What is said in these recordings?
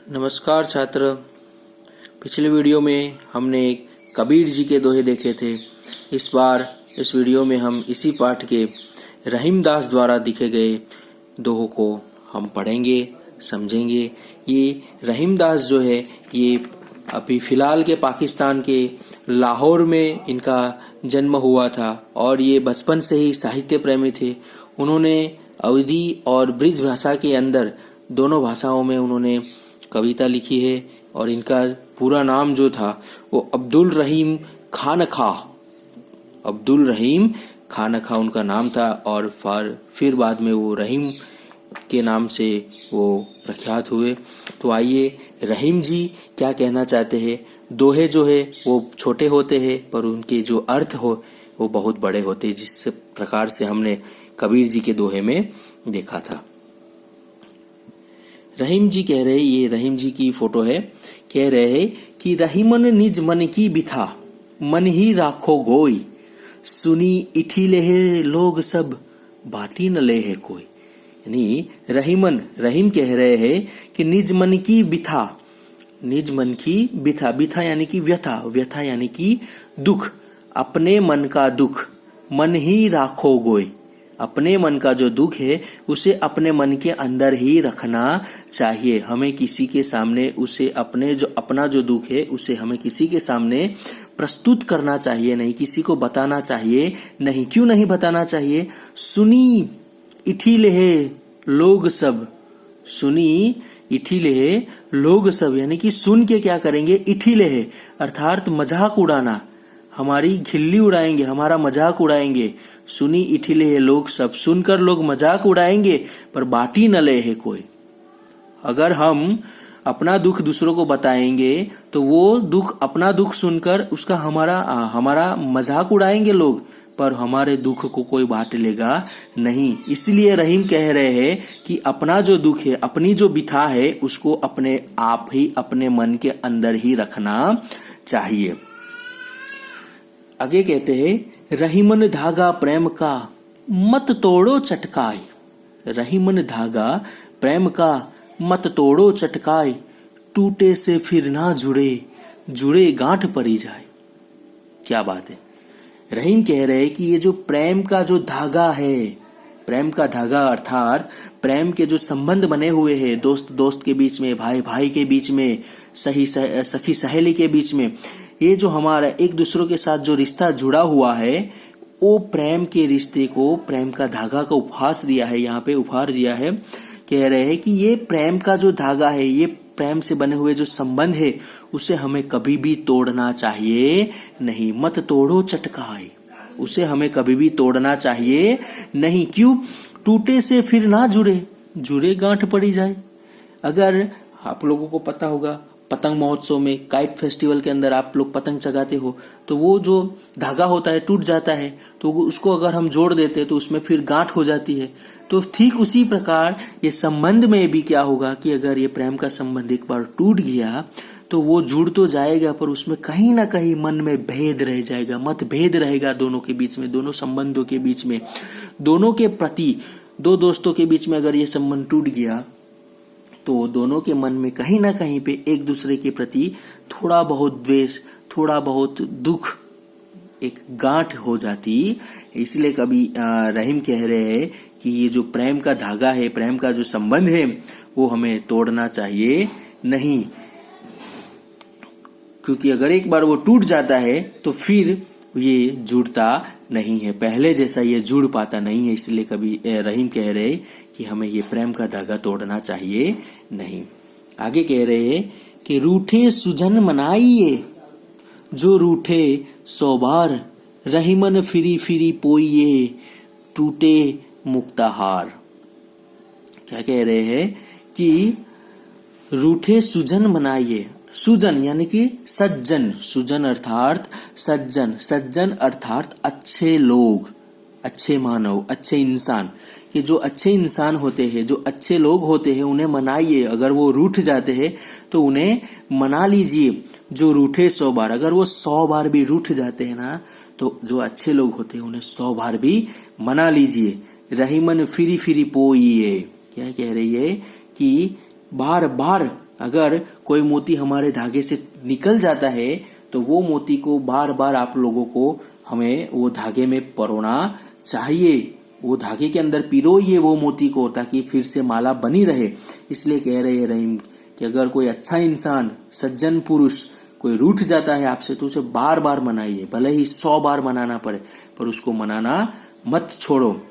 नमस्कार छात्र। पिछले वीडियो में हमने कबीर जी के दोहे देखे थे। इस बार इस वीडियो में हम इसी पाठ के रहीमदास द्वारा लिखे गए दोहों को हम पढ़ेंगे, समझेंगे। ये रहीमदास जो है ये अभी फ़िलहाल के पाकिस्तान के लाहौर में इनका जन्म हुआ था और ये बचपन से ही साहित्य प्रेमी थे। उन्होंने अवधी और ब्रिज भाषा के अंदर दोनों भाषाओं में उन्होंने कविता लिखी है और इनका पूरा नाम जो था वो अब्दुल रहीम खान खा उनका नाम था और फिर बाद में वो रहीम के नाम से वो प्रख्यात हुए। तो आइए रहीम जी क्या कहना चाहते हैं। दोहे जो है वो छोटे होते हैं पर उनके जो अर्थ हो वो बहुत बड़े होते हैं, जिस प्रकार से हमने कबीर जी के दोहे में देखा था। रहीम जी कह रहे, ये रहीम जी की फोटो है, कह रहे हैं कि रहीमन निज मन की बिथा, मन ही राखो गोई, सुनी इठी लेहे लोग सब, बाटी न लेहे कोई। यानी रहीम कह रहे हैं कि निज मन की बिथा, निज मन की बिथा, बिथा यानी कि व्यथा, व्यथा यानी कि दुख, अपने मन का दुख, मन ही राखो गोई, अपने मन का जो दुख है उसे अपने मन के अंदर ही रखना चाहिए। हमें किसी के सामने उसे अपना जो दुख है उसे हमें किसी के सामने प्रस्तुत करना चाहिए नहीं, किसी को बताना चाहिए नहीं। क्यों नहीं बताना चाहिए? सुनी इठी लेहे लोग सब, सुनी इठी लेहे लोग सब, यानी कि सुन के क्या करेंगे? इठी लेहे अर्थात मजाक उड़ाना, हमारी खिल्ली उड़ाएंगे, हमारा मजाक उड़ाएंगे। सुनी इठिले है लोग सब, सुनकर लोग मजाक उड़ाएंगे पर बाटी न ले है कोई। अगर हम अपना दुख दूसरों को बताएंगे तो वो दुख, अपना दुख सुनकर उसका हमारा मजाक उड़ाएंगे लोग, पर हमारे दुख को कोई बांट लेगा नहीं। इसलिए रहीम कह रहे हैं कि अपना जो दुख है, अपनी जो बिथा है, उसको अपने आप ही अपने मन के अंदर ही रखना चाहिए। आगे कहते हैं रहीमन धागा प्रेम का, मत तोड़ो चटकाए, रहीमन धागा प्रेम का, मत तोड़ो चटकाए, टूटे से फिर ना जुड़े, जुड़े गांठ पड़ी जाए। क्या बात है। रहीम कह रहे हैं कि ये जो प्रेम का जो धागा है, प्रेम का धागा अर्थात प्रेम के जो संबंध बने हुए हैं, दोस्त दोस्त के बीच में, भाई भाई के बीच में, सखी सहेली के बीच में, ये जो हमारा एक दूसरों के साथ जो रिश्ता जुड़ा हुआ है, वो प्रेम के रिश्ते को, प्रेम का धागा का उपहास दिया है, यहाँ पे उपहार दिया है। कह रहे हैं कि ये प्रेम का जो धागा है, ये प्रेम से बने हुए जो संबंध है, उसे हमें कभी भी तोड़ना चाहिए नहीं। मत तोड़ो चटकाए, उसे हमें कभी भी तोड़ना चाहिए नहीं। क्यों? टूटे से फिर ना जुड़े, जुड़े गांठ पड़ी जाए। अगर आप लोगों को पता होगा, पतंग महोत्सव में, काइट फेस्टिवल के अंदर आप लोग पतंग चगाते हो तो वो जो धागा होता है टूट जाता है, तो उसको अगर हम जोड़ देते हैं तो उसमें फिर गांठ हो जाती है। तो ठीक उसी प्रकार ये संबंध में भी क्या होगा कि अगर ये प्रेम का संबंध एक बार टूट गया तो वो जुड़ तो जाएगा पर उसमें कहीं ना कहीं मन में भेद रह जाएगा, मतभेद रहेगा दोनों के बीच में, दोनों संबंधों के बीच में, दोनों के प्रति। दो दोस्तों के बीच में अगर ये संबंध टूट गया तो दोनों के मन में कहीं ना कहीं पे एक दूसरे के प्रति थोड़ा बहुत द्वेष, थोड़ा बहुत दुख, एक गांठ हो जाती। इसलिए कभी रहीम कह रहे हैं कि ये जो प्रेम का धागा है, प्रेम का जो संबंध है, वो हमें तोड़ना चाहिए नहीं, क्योंकि अगर एक बार वो टूट जाता है तो फिर ये जुड़ता नहीं है, पहले जैसा ये जुड़ पाता नहीं है। इसलिए कभी रहीम कह रहे हैं कि हमें ये प्रेम का धागा तोड़ना चाहिए नहीं। आगे कह रहे हैं कि रूठे सुजन मनाइए, जो रूठे 100 बार, रहीमन फिरी फिरी पोइए, टूटे मुक्ताहार। क्या कह रहे हैं कि रूठे सुजन मनाइए, सुजन यानी कि सज्जन, सुजन अर्थात सज्जन, सज्जन अर्थात अच्छे लोग, अच्छे मानव, अच्छे इंसान। कि जो अच्छे इंसान होते हैं, जो अच्छे लोग होते हैं, उन्हें मनाइए। अगर वो रूठ जाते हैं तो उन्हें मना लीजिए। जो रूठे 100 बार, अगर वो 100 बार भी रूठ जाते हैं ना, तो जो अच्छे लोग होते हैं उन्हें 100 बार भी मना लीजिए। रहीमन फिरी फिरी पोइए, क्या कह रही है कि बार बार अगर कोई मोती हमारे धागे से निकल जाता है तो वो मोती को बार बार आप लोगों को हमें वो धागे में परोना चाहिए। वो धागे के अंदर पिरोइए वो मोती को, ताकि फिर से माला बनी रहे। इसलिए कह रहे हैं रहीम कि अगर कोई अच्छा इंसान, सज्जन पुरुष कोई रूठ जाता है आपसे तो उसे बार बार मनाइए, भले ही 100 बार मनाना पड़े, पर उसको मनाना मत छोड़ो।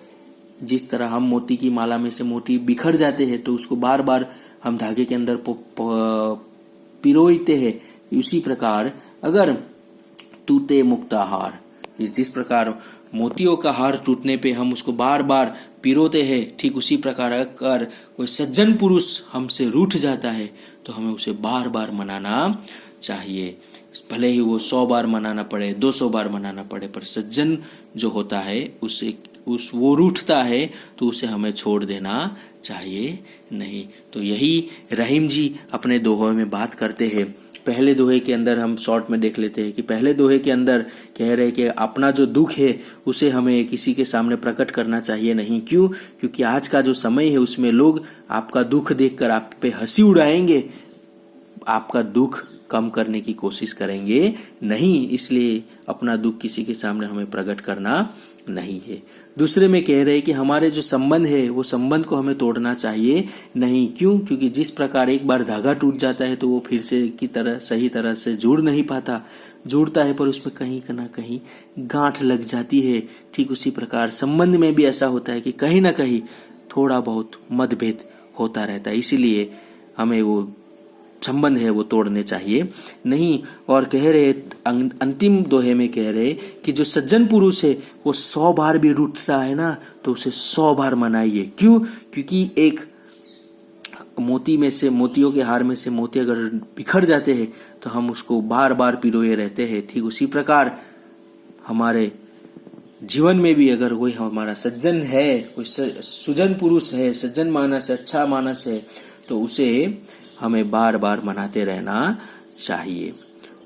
जिस तरह हम मोती की माला में से मोती बिखर जाते हैं तो उसको बार बार हम धागे के अंदर पिरोते हैं, उसी प्रकार अगर टूटे मुक्ता हार, जिस प्रकार मोतियों का हार टूटने पे हम उसको बार बार पिरोते हैं, ठीक उसी प्रकार अगर कोई सज्जन पुरुष हमसे रूठ जाता है तो हमें उसे बार बार मनाना चाहिए। भले ही वो 100 बार मनाना पड़े, 200 बार मनाना पड़े, पर सज्जन जो होता है वो रूठता है तो उसे हमें छोड़ देना चाहिए नहीं। तो यही रहीम जी अपने दोहे में बात करते हैं। पहले दोहे के अंदर हम शॉर्ट में देख लेते हैं कि पहले दोहे के अंदर कह रहे हैं कि अपना जो दुख है उसे हमें किसी के सामने प्रकट करना चाहिए नहीं। क्यों? क्योंकि आज का जो समय है उसमें लोग आपका दुख देखकर आप पे हंसी उड़ाएंगे, आपका दुख कम करने की कोशिश करेंगे नहीं। इसलिए अपना दुख किसी के सामने हमें प्रकट करना नहीं है। दूसरे में कह रहे हैं कि हमारे जो संबंध है वो संबंध को हमें तोड़ना चाहिए नहीं। क्यों? क्योंकि जिस प्रकार एक बार धागा टूट जाता है तो वो फिर से की तरह सही तरह से जुड़ नहीं पाता, जुड़ता है पर उसमें कहीं ना कहीं गांठ लग जाती है। ठीक उसी प्रकार संबंध में भी ऐसा होता है कि कहीं ना कहीं थोड़ा बहुत मतभेद होता रहता है। इसीलिए हमें वो संबंध है वो तोड़ने चाहिए नहीं। और कह रहे अंतिम दोहे में कह रहे कि जो सज्जन पुरुष है वो 100 बार भी रूठता है ना तो उसे 100 बार मनाइए। क्यों? क्योंकि एक मोती में से, मोतियों के हार में से मोती अगर बिखर जाते हैं तो हम उसको बार बार पिरोए रहते हैं। ठीक उसी प्रकार हमारे जीवन में भी अगर कोई हमारा सज्जन है, कोई सुजन पुरुष है, सज्जन मानस है, अच्छा मानस है, तो उसे हमें बार बार मनाते रहना चाहिए।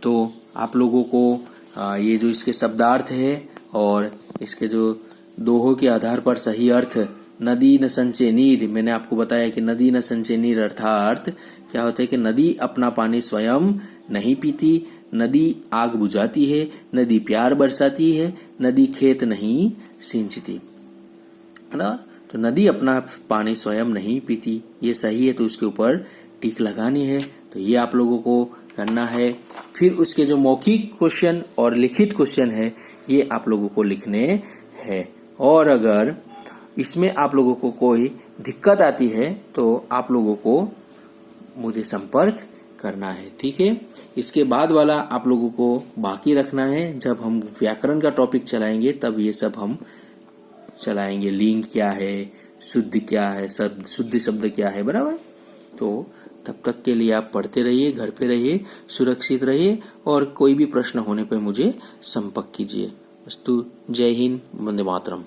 तो आप लोगों को ये जो इसके शब्दार्थ है और इसके जो दोहों के आधार पर सही अर्थ, नदी न संचय नीर, मैंने आपको बताया कि नदी न संचय नीर अर्थात क्या होता है कि नदी अपना पानी स्वयं नहीं पीती, नदी आग बुझाती है, नदी प्यार बरसाती है, नदी खेत नहीं सींचती, है ना। तो नदी अपना पानी स्वयं नहीं पीती, ये सही है, तो उसके ऊपर टिक लगानी है। तो ये आप लोगों को करना है। फिर उसके जो मौखिक क्वेश्चन और लिखित क्वेश्चन है ये आप लोगों को लिखने हैं। और अगर इसमें आप लोगों को कोई दिक्कत आती है तो आप लोगों को मुझे संपर्क करना है, ठीक है। इसके बाद वाला आप लोगों को बाकी रखना है। जब हम व्याकरण का टॉपिक चलाएंगे तब ये सब हम चलाएंगे। लिंग क्या है, शुद्ध क्या है, शुद्ध शब्द क्या है, बराबर। तो तब तक के लिए आप पढ़ते रहिए, घर पे रहिए, सुरक्षित रहिए, और कोई भी प्रश्न होने पर मुझे संपर्क कीजिए। अस्तु। जय हिंद, वंदे मातरम।